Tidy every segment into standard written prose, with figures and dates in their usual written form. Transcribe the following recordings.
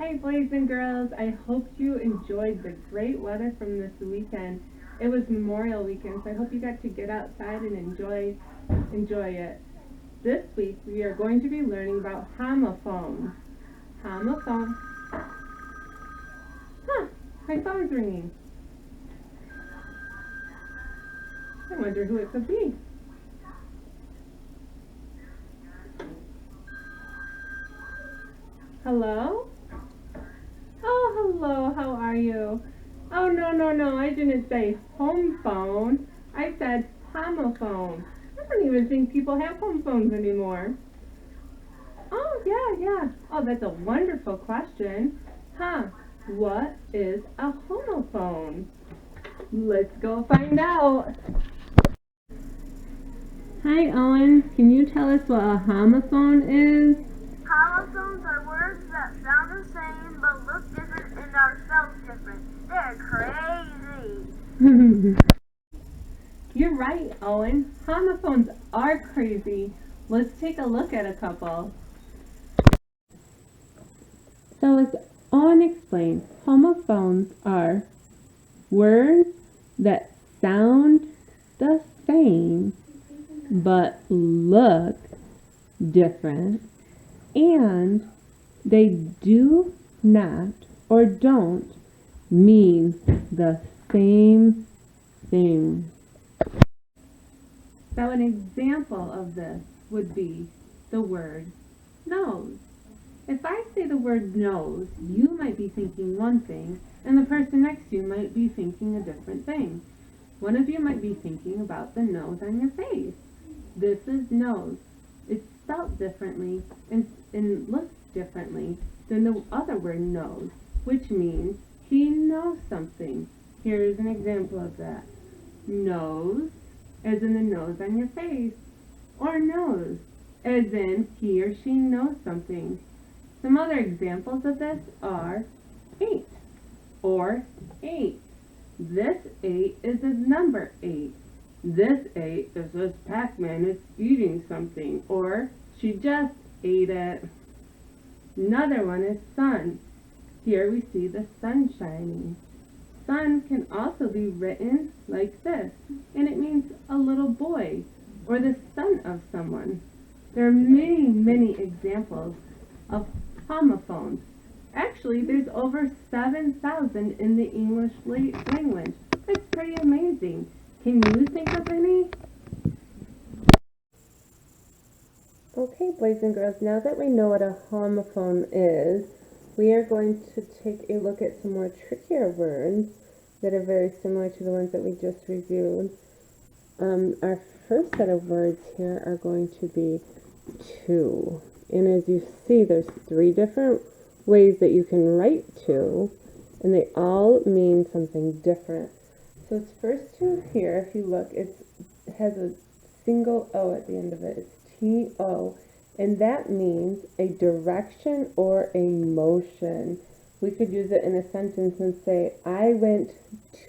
Hey boys and girls, I hope you enjoyed the great weather from this weekend. It was Memorial Weekend, so I hope you got to get outside and enjoy it. This week we are going to be learning about homophones. Homophones. Huh, my phone's ringing. I wonder who it could be. Hello? Oh, hello, how are you? Oh, no, I didn't say home phone. I said homophone. I don't even think people have home phones anymore. Oh, yeah. Oh, that's a wonderful question. Huh, what is a homophone? Let's go find out. Hi, Owen. Can you tell us what a homophone is? Homophones are words that sound the same but look different and are spelled different. They're crazy. You're right, Owen. Homophones are crazy. Let's take a look at a couple. So as Owen explained, homophones are words that sound the same but look different, and they do not or don't mean the same thing. So an example of this would be the word nose. If I say the word nose, you might be thinking one thing, and the person next to you might be thinking a different thing. One of you might be thinking about the nose on your face. This is nose. It's spelled differently and looks differently than the other word nose, which means he knows something. Here's an example of that. Nose, as in the nose on your face, or nose, as in he or she knows something. Some other examples of this are 8 or 8. This 8 is a number 8. This 8 is this Pac-Man is eating something, or she just ate it. Another one is sun. Here we see the sun shining. Sun can also be written like this, and it means a little boy or the son of someone. There are many examples of homophones. Actually, there's over 7,000 in the English language. That's pretty amazing. Can you think of any? Okay, boys and girls, now that we know what a homophone is, we are going to take a look at some more trickier words that are very similar to the ones that we just reviewed. Our first set of words here are going to be to. And as you see, there's 3 different ways that you can write to, and they all mean something different. So its first two here, if you look, it has a single O at the end of it. It's T-O, and that means a direction or a motion. We could use it in a sentence and say, I went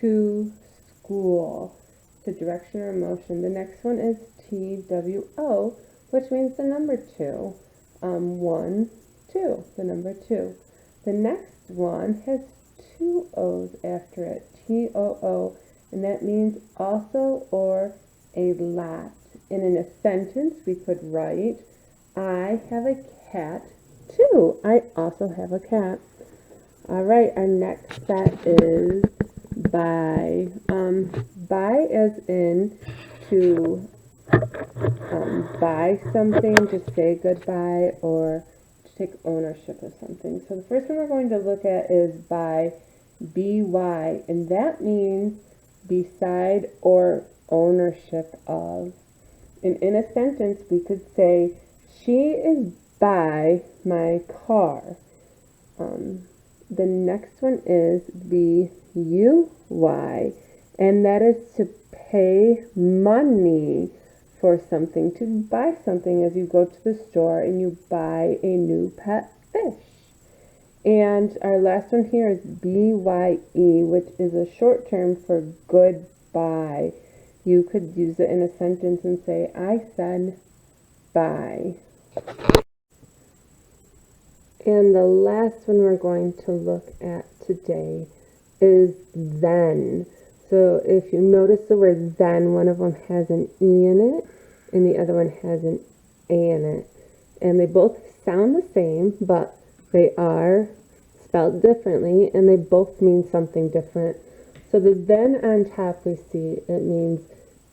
to school. It's a direction or motion. The next one is T-W-O, which means the number 2. 1, 2, the number 2. The next one has 2 O's after it, T-O-O, and that means also or a lot. And in a sentence, we could write, I have a cat too. I also have a cat. All right, our next set is by. By as in to buy something, to say goodbye, or to take ownership of something. So the first one we're going to look at is by, B-Y, and that means beside or ownership of. And in a sentence, we could say, she is by my car. The next one is B-U-Y, and that is to pay money for something, to buy something as you go to the store and you buy a new pet fish. And our last one here is B-Y-E, which is a short term for goodbye. You could use it in a sentence and say, I said bye. And the last one we're going to look at today is then. So if you notice the word then, one of them has an E in it and the other one has an A in it. And they both sound the same, but they are spelled differently and they both mean something different. So the then on top we see it means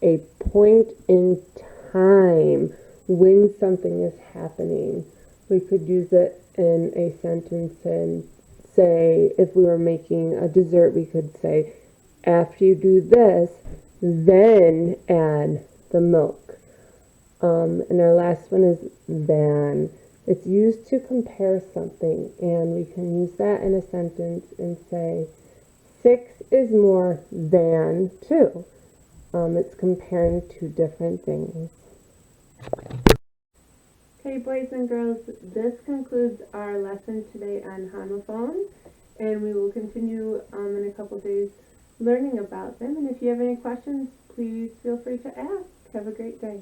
a point in time when something is happening. We could use it in a sentence and say, if we were making a dessert, we could say, after you do this, then add the milk. And our last one is than. It's used to compare something, and we can use that in a sentence and say, 6 is more than 2. It's comparing two different things. Okay, boys and girls, this concludes our lesson today on homophones, and we will continue in a couple days learning about them. And if you have any questions, please feel free to ask. Have a great day.